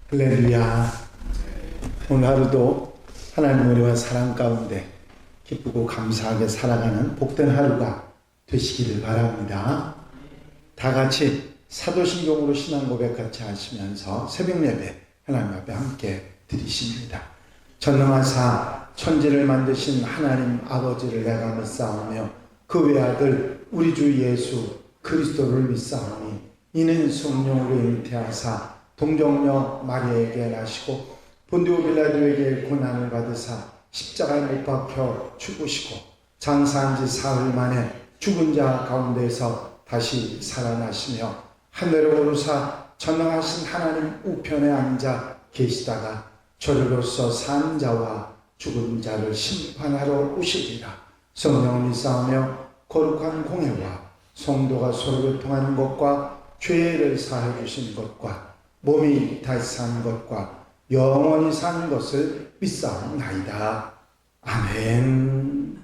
할렐루야. 오늘 하루도 하나님 은혜와 사랑 가운데 기쁘고 감사하게 살아가는 복된 하루가 되시기를 바랍니다. 다 같이 사도신경으로 신앙 고백 같이 하시면서 새벽 예배 하나님 앞에 함께 드리십니다. 전능하사 천지를 만드신 하나님 아버지를 내가 믿사오며 그 외아들 우리 주 예수 그리스도를 믿사오니 이는 성령으로 잉태하사 동정녀 마리아에게 나시고 본디오 빌라도에게 고난을 받으사 십자가에 못 박혀 죽으시고 장사한 지 사흘 만에 죽은 자 가운데서 다시 살아나시며 하늘에 오르사 전능하신 하나님 우편에 앉아 계시다가 저리로서 산 자와 죽은 자를 심판하러 오시리라. 성령을 믿사오며 거룩한 공회와 성도가 서로 교통하는 것과 죄를 사해 주신 것과 몸이 다시 사는 것과 영원히 사는 것을 믿사옵나이다. 아멘.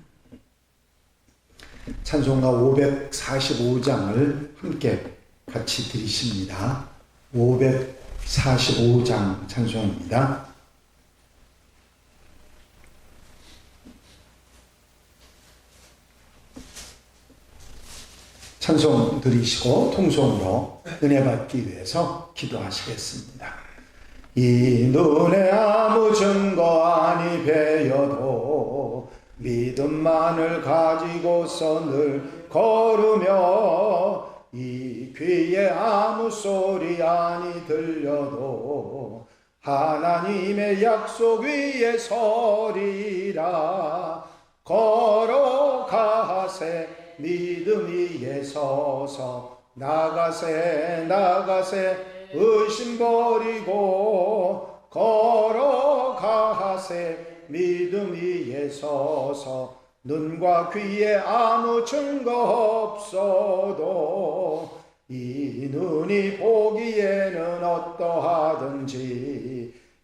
찬송가 545장을 함께 같이 드리십니다. 545장 찬송입니다. 찬송 드리시고 통성으로 은혜 받기 위해서 기도하시겠습니다. 이 눈에 아무 증거 아니 배여도 믿음만을 가지고서 늘 걸으며 이 귀에 아무 소리 아니 들려도 하나님의 약속 위에 서리라. 걸어가세 믿음 위에 서서 나가세 의심 버리고 걸어가세 믿음 위에 서서 눈과 귀에 아무 증거 없어도 이 눈이 보기에는 어떠하든지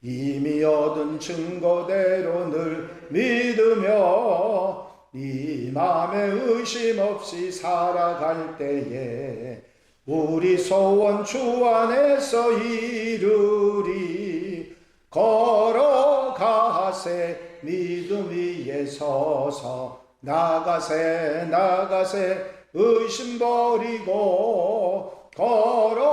이미 얻은 증거대로 늘 믿으며 이 맘에 의심 없이 살아갈 때에 우리 소원 주 안에서 이루리. 걸어가세 믿음 위에 서서 나가세 의심 버리고 걸어가세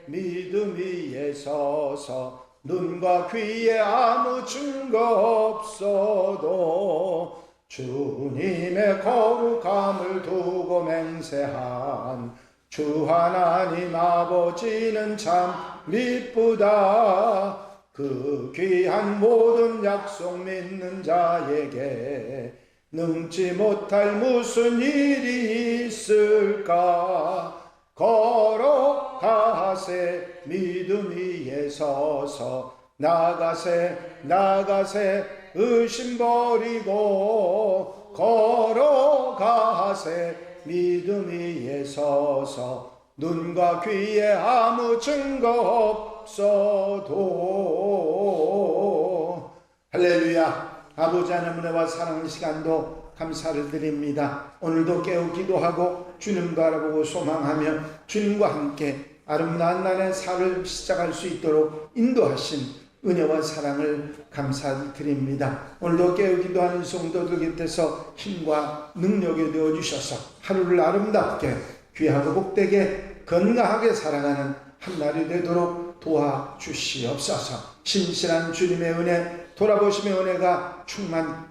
믿음 위에 서서 눈과 귀에 아무 증거 없어도 주님의 거룩함을 두고 맹세한 주 하나님 아버지는 참 미쁘다. 그 귀한 모든 약속 믿는 자에게 능지 못할 무슨 일이 있을까. 걸어가세 믿음 위에 서서 나가세 의심 버리고 걸어가세 믿음 위에 서서 눈과 귀에 아무 증거 없어도. 할렐루야. 아버지 하나님 은혜와 사랑의 시간도 감사를 드립니다. 오늘도 깨어 기도하고 주님 바라보고 소망하며 주님과 함께 아름다운 날의 삶을 시작할 수 있도록 인도하신 은혜와 사랑을 감사드립니다. 오늘도 깨어 기도하는 성도들 곁에서 힘과 능력이 되어주셔서 하루를 아름답게 귀하고 복되게 건강하게 살아가는 한 날이 되도록 도와주시옵소서. 신실한 주님의 은혜, 돌아보심의 은혜가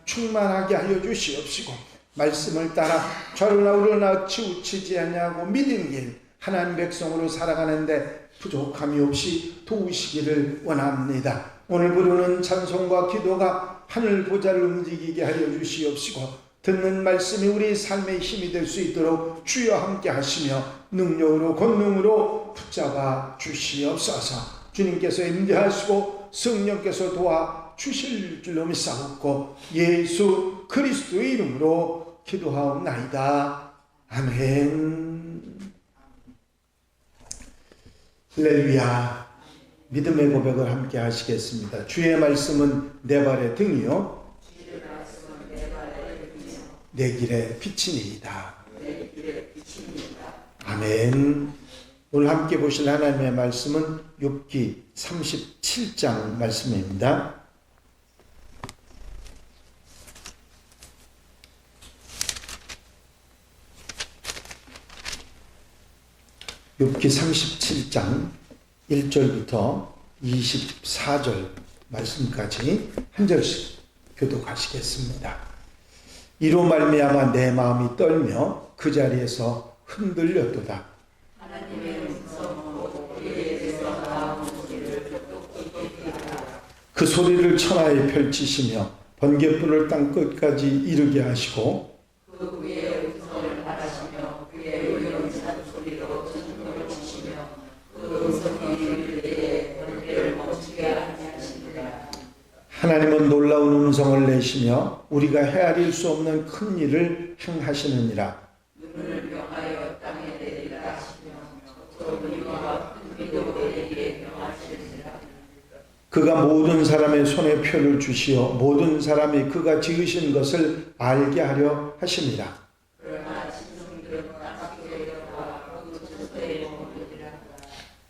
충만하게 하여 주시옵시고 말씀을 따라 좌로나 우로나 치우치지 않냐고 믿는 길 하나님 백성으로 살아가는데 부족함이 없이 도우시기를 원합니다. 오늘 부르는 찬송과 기도가 하늘 보좌를 움직이게 하여 주시옵시고 듣는 말씀이 우리 삶의 힘이 될 수 있도록 주여 함께 하시며 능력으로 권능으로 붙잡아 주시옵소서. 주님께서 임재하시고 성령께서 도와 주실 줄로 믿사옵고 예수 그리스도의 이름으로 기도하옵나이다. 아멘. 할렐루야. 믿음의 고백을 함께 하시겠습니다. 주의 말씀은 내 발의 등이요 내 길의 빛이니이다. 아멘. 오늘 함께 보실 하나님의 말씀은 욥기 37장 말씀입니다. 욥기 37장 1절부터 24절 말씀까지 한 절씩 교독하시겠습니다. 이로 말미암아 내 마음이 떨며 그 자리에서 흔들렸도다. 그 소리를 천하에 펼치시며 번갯불을 땅 끝까지 이르게 하시고 그 위에 음성을 바라시며 그의 의명찬 소리로 천둥을 치시며 그 음성이 이르되 번개를 멈추게 하시니라. 하나님은 놀라운 음성을 내시며 우리가 헤아릴 수 없는 큰 일을 행하시느니라. 눈을 명하여 땅에 내리라 하시며 저물과 큰 비도 내리게 명하시느니라. 그가 모든 사람의 손에 표를 주시어 모든 사람이 그가 지으신 것을 알게 하려 하심이라.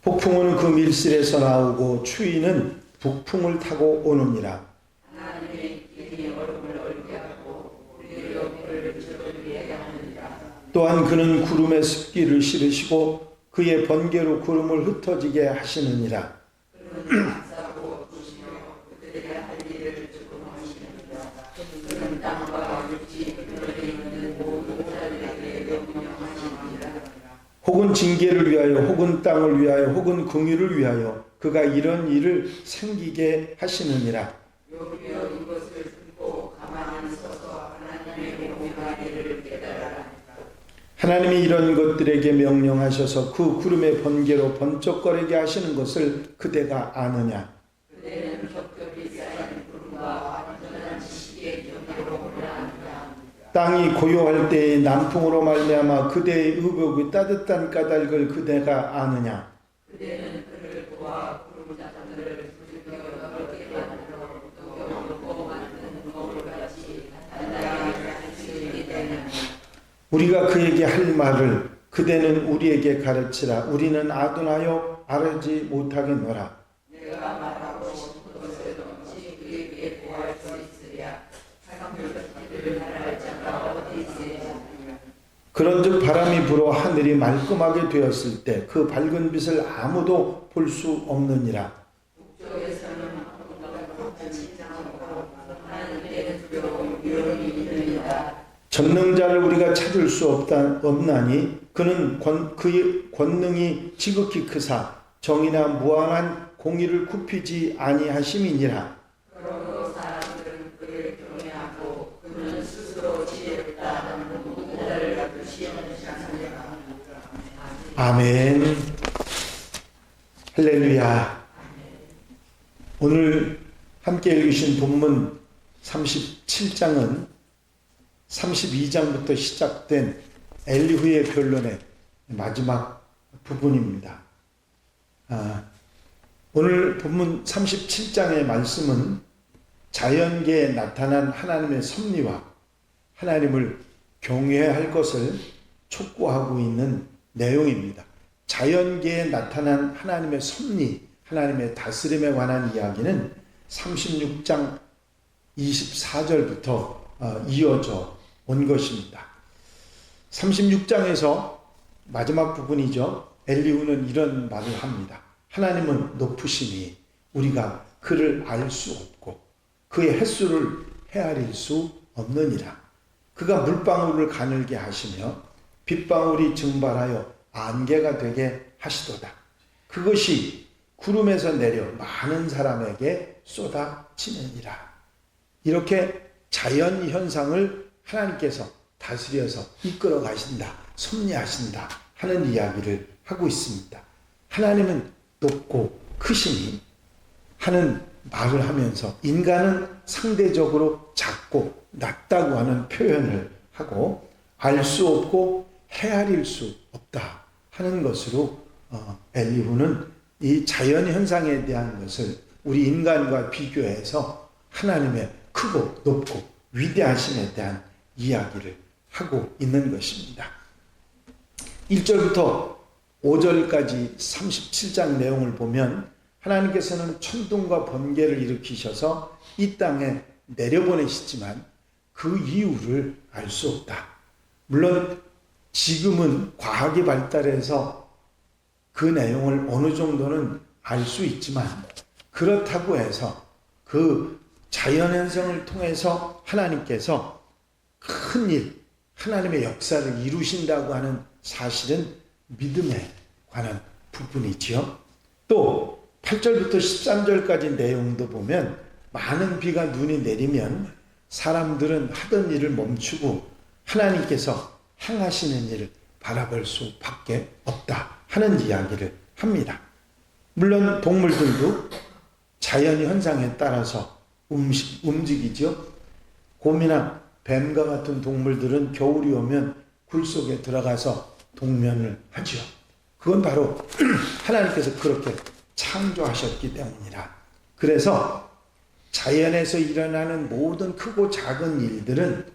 폭풍은 그 밀실에서 나오고 추위는 북풍을 타고 오느니라. 또한 그는 구름에 습기를 실으시고 그의 번개로 구름을 흩어지게 하시느니라. 혹은 징계를 위하여 혹은 땅을 위하여 혹은 긍휼을 위하여 그가 이런 일을 생기게 하시느니라. 하나님이 이런 것들에게 명령하셔서 그 구름의 번개로 번쩍거리게 하시는 것을 그대가 아느냐. 땅이 고요할 때의南풍으로 말미암아 그대의 의복이 따뜻한 까닭을 그대가 아느냐. 그대는 그를 도와 구름 자들을 부르며 넓게 만들어 높고 만든 거울같이 단단하게 하시게 되느냐. 우리가 그에게 할 말을 그대는 우리에게 가르치라. 우리는 아둔하여 알지 못하겠노라. 내가 말하고 싶은 것을 넘치 그에게 구할 수 있으랴. 하늘을 바랄 자가 어디 있으랴. 그런즉 바람이 불어 하늘이 말끔하게 되었을 때 그 밝은 빛을 아무도 볼 수 없느니라. 북쪽에서는 하늘에는 두려움 위험이 있느니라. 전능자를 우리가 찾을 수 없나니 그는 그의 권능이 지극히 크사 정의나 무한한 공의를 굽히지 아니하심이니라. 그러므로 사람들은 그를 경외하고 그는 스스로 지혜롭다 하는 무자를 가두시느니라. 아멘. 할렐루야. 오늘 함께 읽으신 본문 37장은 32장부터 시작된 엘리후의 변론의 마지막 부분입니다. 오늘 본문 37장의 말씀은 자연계에 나타난 하나님의 섭리와 하나님을 경외할 것을 촉구하고 있는 내용입니다. 자연계에 나타난 하나님의 섭리, 하나님의 다스림에 관한 이야기는 36장 24절부터 이어져 온 것입니다. 36장에서 마지막 부분이죠. 엘리후는 이런 말을 합니다. 하나님은 높으시니 우리가 그를 알 수 없고 그의 횟수를 헤아릴 수 없느니라. 그가 물방울을 가늘게 하시며 빗방울이 증발하여 안개가 되게 하시도다. 그것이 구름에서 내려 많은 사람에게 쏟아지느니라. 이렇게 자연 현상을 하나님께서 다스려서 이끌어 가신다, 섭리하신다 하는 이야기를 하고 있습니다. 하나님은 높고 크시니 하는 말을 하면서 인간은 상대적으로 작고 낮다고 하는 표현을 하고 알 수 없고 헤아릴 수 없다 하는 것으로 엘리후는 이 자연 현상에 대한 것을 우리 인간과 비교해서 하나님의 크고 높고 위대하심에 대한 이야기를 하고 있는 것입니다. 1절부터 5절까지 37장 내용을 보면 하나님께서는 천둥과 번개를 일으키셔서 이 땅에 내려보내시지만 그 이유를 알 수 없다. 물론 지금은 과학이 발달해서 그 내용을 어느 정도는 알 수 있지만 그렇다고 해서 그 자연현상을 통해서 하나님께서 큰 일, 하나님의 역사를 이루신다고 하는 사실은 믿음에 관한 부분이지요. 또 8절부터 13절까지 내용도 보면 많은 비가 눈이 내리면 사람들은 하던 일을 멈추고 하나님께서 행하시는 일을 바라볼 수밖에 없다 하는 이야기를 합니다. 물론 동물들도 자연 현상에 따라서 움직이죠. 곰이나 뱀과 같은 동물들은 겨울이 오면 굴 속에 들어가서 동면을 하죠. 그건 바로 하나님께서 그렇게 창조하셨기 때문이라. 그래서 자연에서 일어나는 모든 크고 작은 일들은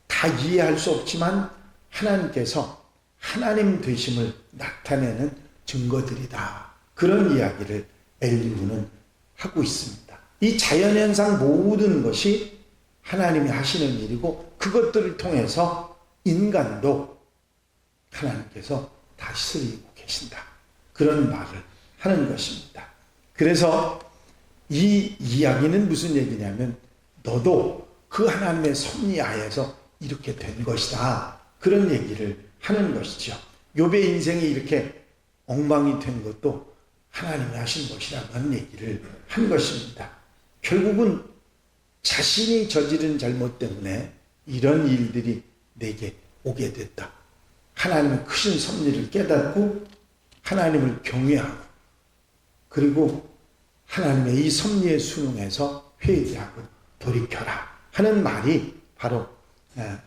다 이해할 수 없지만 하나님께서 하나님 되심을 나타내는 증거들이다. 그런 이야기를 엘리후는 하고 있습니다. 이 자연현상 모든 것이 하나님이 하시는 일이고 그것들을 통해서 인간도 하나님께서 다스리고 계신다. 그런 말을 하는 것입니다. 그래서 이 이야기는 무슨 얘기냐면 너도 그 하나님의 섭리하에서 이렇게 된 것이다. 그런 얘기를 하는 것이죠. 욥의 인생이 이렇게 엉망이 된 것도 하나님이 하신 것이라고 하는 얘기를 한 것입니다. 결국은 자신이 저지른 잘못 때문에 이런 일들이 내게 오게 됐다. 하나님의 크신 섭리를 깨닫고 하나님을 경외하고 그리고 하나님의 이 섭리에 순응해서 회개하고 돌이켜라 하는 말이 바로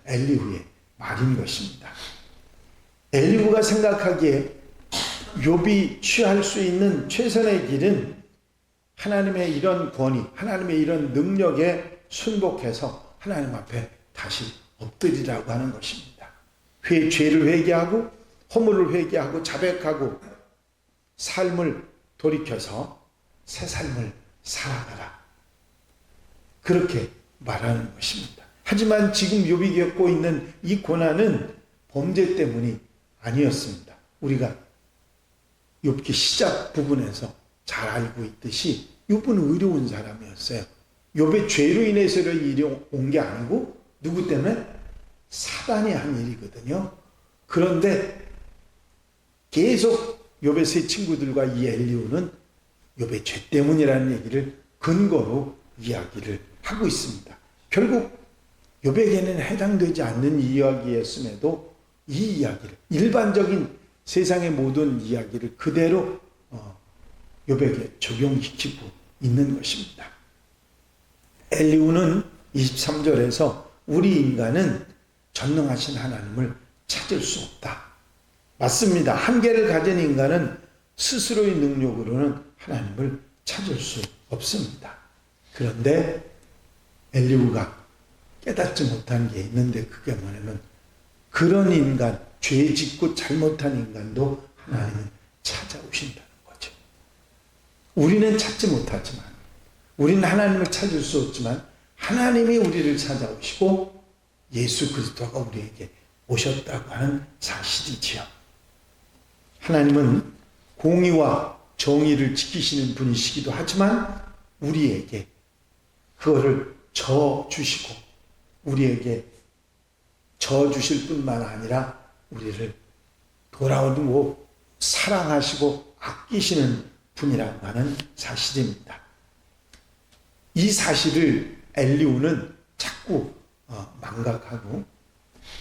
엘리후의 말인 것입니다. 엘리후가 생각하기에 욥이 취할 수 있는 최선의 길은 하나님의 이런 권위, 하나님의 이런 능력에 순복해서 하나님 앞에 다시 엎드리라고 하는 것입니다. 죄를 회개하고 허물을 회개하고 자백하고 삶을 돌이켜서 새 삶을 살아가라. 그렇게 말하는 것입니다. 하지만 지금 욥이 겪고 있는 이 고난은 범죄 때문이 아니었습니다. 우리가 욥기 시작 부분에서 잘 알고 있듯이 욥은 의로운 사람이었어요. 욥의 죄로 인해서 일이 온 게 아니고 누구 때문에? 사단이 한 일이거든요. 그런데 계속 욥의 세 친구들과 이 엘리후는 욥의 죄 때문이라는 얘기를 근거로 이야기를 하고 있습니다. 결국 욥에게는 해당되지 않는 이야기였음에도 이 이야기를 일반적인 세상의 모든 이야기를 그대로 욥에게 적용시키고 있는 것입니다. 엘리후는 23절에서 우리 인간은 전능하신 하나님을 찾을 수 없다. 맞습니다. 한계를 가진 인간은 스스로의 능력으로는 하나님을 찾을 수 없습니다. 그런데 엘리후가 깨닫지 못한 게 있는데 그게 뭐냐면 그런 인간, 죄 짓고 잘못한 인간도 하나님은 찾아오신다는 거죠. 우리는 찾지 못하지만 우리는 하나님을 찾을 수 없지만 하나님이 우리를 찾아오시고 예수 그리스도가 우리에게 오셨다고 하는 사실이지요. 하나님은 공의와 정의를 지키시는 분이시기도 하지만 우리에게 그거를 져주시고 우리에게 져주실 뿐만 아니라 우리를 돌아오고 사랑하시고 아끼시는 분이라고 하는 사실입니다. 이 사실을 엘리후는 자꾸 망각하고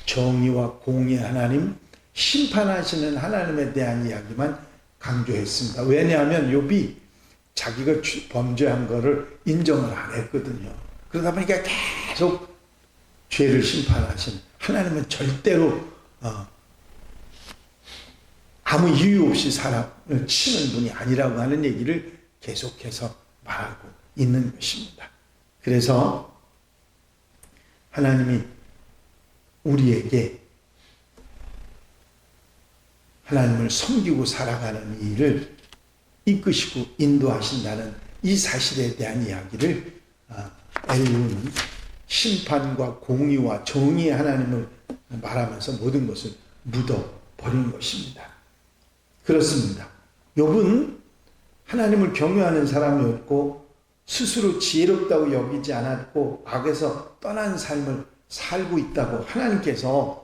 정의와 공의 하나님, 심판하시는 하나님에 대한 이야기만 강조했습니다. 왜냐하면 욥이 자기가 범죄한 것을 인정을 안 했거든요. 그러다 보니까 계속 죄를 심판하시는 하나님은 절대로 아무 이유 없이 사람을 치는 분이 아니라고 하는 얘기를 계속해서 말하고 있는 것입니다. 그래서 하나님이 우리에게 하나님을 섬기고 살아가는 일을 이끄시고 인도하신다는 이 사실에 대한 이야기를 엘리후는 심판과 공의와 정의의 하나님을 말하면서 모든 것을 묻어버린 것입니다. 그렇습니다. 욥은 하나님을 경외하는 사람이었고 스스로 지혜롭다고 여기지 않았고 악에서 떠난 삶을 살고 있다고 하나님께서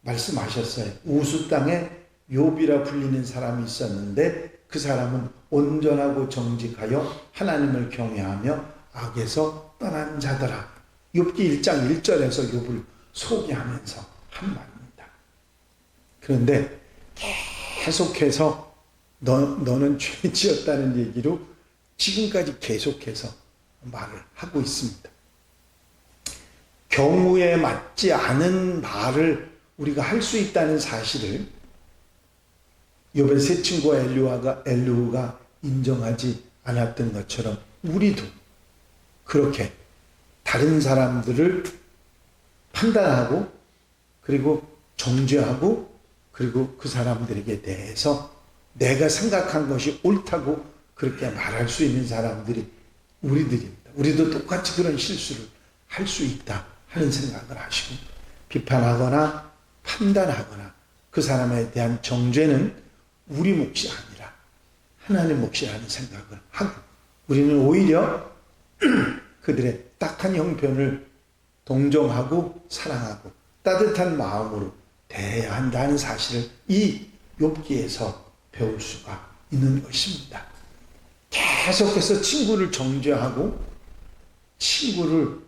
말씀하셨어요. 우수 땅에 욥이라 불리는 사람이 있었는데 그 사람은 온전하고 정직하여 하나님을 경외하며 악에서 떠난 자더라. 욥기 1장 1절에서 욥을 소개하면서 한 말입니다. 그런데 계속해서 너는 죄 지었다는 얘기로 지금까지 계속해서 말을 하고 있습니다. 경우에 맞지 않은 말을 우리가 할 수 있다는 사실을 욥의 세 친구와 엘리후가 인정하지 않았던 것처럼 우리도 그렇게 다른 사람들을 판단하고 그리고 정죄하고 그리고 그 사람들에게 대해서 내가 생각한 것이 옳다고 그렇게 말할 수 있는 사람들이 우리들입니다. 우리도 똑같이 그런 실수를 할 수 있다 하는 생각을 하시고 비판하거나 판단하거나 그 사람에 대한 정죄는 우리 몫이 아니라 하나님 몫이라는 생각을 하고 우리는 오히려 그들의 딱한 형편을 동정하고 사랑하고 따뜻한 마음으로 대해야 한다는 사실을 이 욥기에서 배울 수가 있는 것입니다. 계속해서 친구를 정죄하고 친구를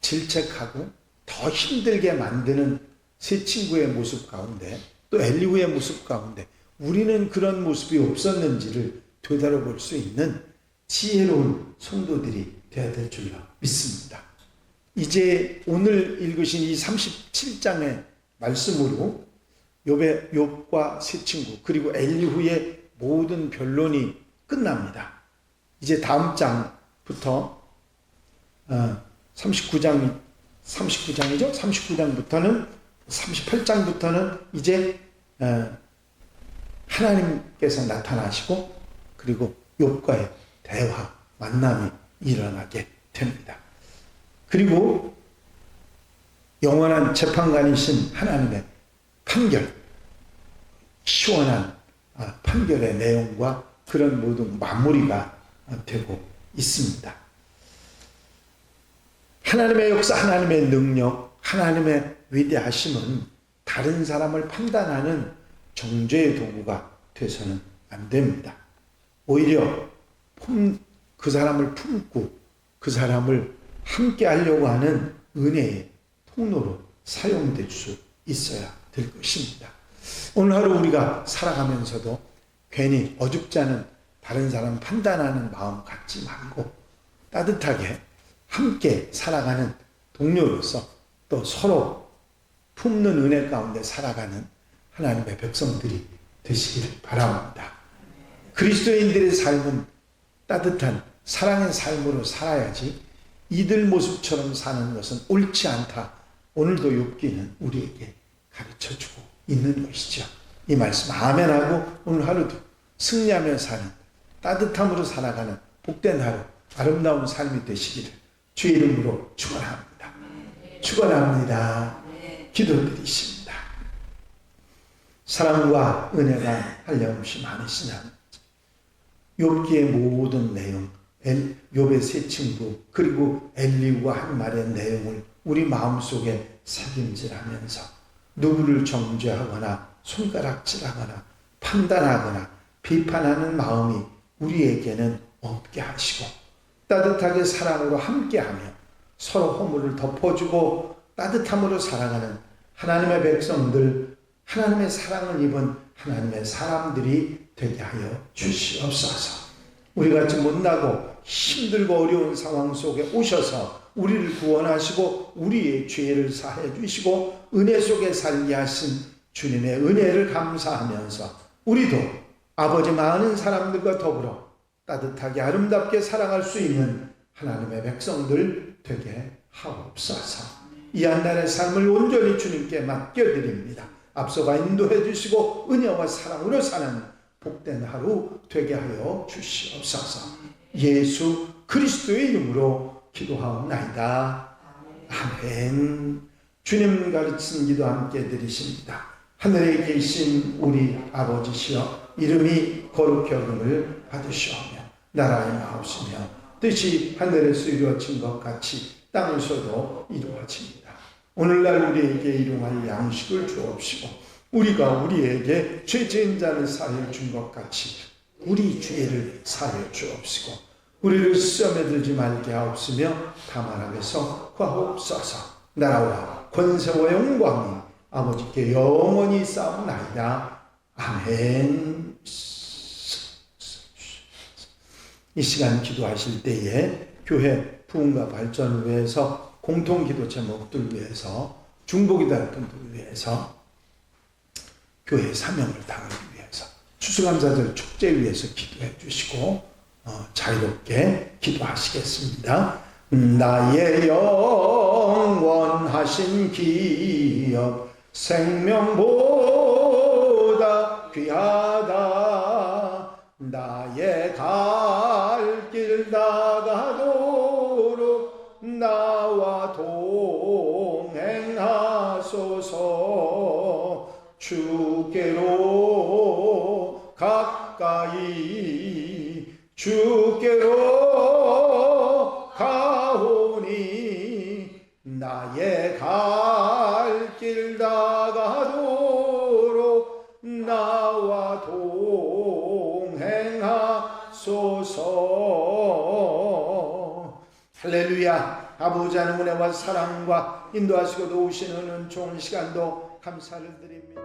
질책하고 더 힘들게 만드는 세 친구의 모습 가운데 또 엘리후의 모습 가운데 우리는 그런 모습이 없었는지를 되돌아볼 수 있는 지혜로운 성도들이 되어야 될 줄로 믿습니다. 이제 오늘 읽으신 이 37장의 말씀으로 욥과 세 친구 그리고 엘리후의 모든 변론이 끝납니다. 이제 다음 장부터 39장이죠. 39장부터는 38장부터는 이제 하나님께서 나타나시고 그리고 욥과의 대화, 만남이 일어나게 됩니다. 그리고 영원한 재판관이신 하나님의 판결, 시원한 판결의 내용과 그런 모든 마무리가 되고 있습니다. 하나님의 역사, 하나님의 능력, 하나님의 위대하심은 다른 사람을 판단하는 정죄의 도구가 돼서는 안 됩니다. 오히려 그 사람을 품고 그 사람을 함께 하려고 하는 은혜의 통로로 사용될 수 있어야 될 것입니다. 오늘 하루 우리가 살아가면서도 괜히 어줍지 않은 다른 사람 판단하는 마음 갖지 말고 따뜻하게 함께 살아가는 동료로서 또 서로 품는 은혜 가운데 살아가는 하나님의 백성들이 되시기를 바랍니다. 그리스도인들의 삶은 따뜻한 사랑의 삶으로 살아야지 이들 모습처럼 사는 것은 옳지 않다. 오늘도 욥기는 우리에게 가르쳐주고 있는 것이죠. 이 말씀 아멘하고 오늘 하루도 승리하며 사는 따뜻함으로 살아가는 복된 하루 아름다운 삶이 되시기를 주의 이름으로 축원합니다. 축원합니다. 기도드리십니다. 사랑과 은혜가 한량없이 많으신 하나님, 욥기의 모든 내용, 욥의 세 친구 그리고 엘리후와 한 말의 내용을 우리 마음속에 새김질하면서 누구를 정죄하거나 손가락질하거나 판단하거나 비판하는 마음이 우리에게는 없게 하시고 따뜻하게 사랑으로 함께하며 서로 허물을 덮어주고 따뜻함으로 살아가는 하나님의 백성들, 하나님의 사랑을 입은 하나님의 사람들이 되게 하여 주시옵소서. 우리같이 못나고 힘들고 어려운 상황 속에 오셔서 우리를 구원하시고 우리의 죄를 사해 주시고 은혜 속에 살게 하신 주님의 은혜를 감사하면서 우리도 아버지 많은 사람들과 더불어 따뜻하게 아름답게 살아갈 수 있는 하나님의 백성들 되게 하옵소서. 이 한 날의 삶을 온전히 주님께 맡겨드립니다. 앞서가 인도해 주시고 은혜와 사랑으로 사는 복된 하루 되게 하여 주시옵소서. 예수 그리스도의 이름으로 기도하옵나이다. 아멘. 주님 가르친 기도 함께 드리십니다. 하늘에 계신 우리 아버지시여, 이름이 거룩히 여김을 받으시오며 나라의 마옵시며 뜻이 하늘에서 이루어진 것 같이 땅에서도 이루어집니다. 오늘날 우리에게 일용할 양식을 주옵시고 우리가 우리에게 죄 지은 자를 사하여 준 것 같이 우리 죄를 사하여 주옵시고 우리를 시험에 들지 말게 하옵시며 다만 악에서 구하옵소서. 나라와 권세와 영광이 아버지께 영원히 쌓옵나이다. 아멘. 이 시간 기도하실 때에 교회 부흥과 발전을 위해서, 공통기도 제목들 위해서, 중보기도할 분들을 위해서, 교회 사명을 다하기 위해서, 추수감사절 축제 위해서 기도해 주시고 자유롭게 기도하시겠습니다. 나의 영원하신 기업 생명보다 귀하다. 나의 갈 길 나가도록 나와 동행하소서. 주께로 가까이 주께로 가오니 나의 갈 길 나가도록 나와 동행하소서. 할렐루야. 아버지 하나님 은혜와 사랑과 인도하시고 도우시는 좋은 시간도 감사를 드립니다.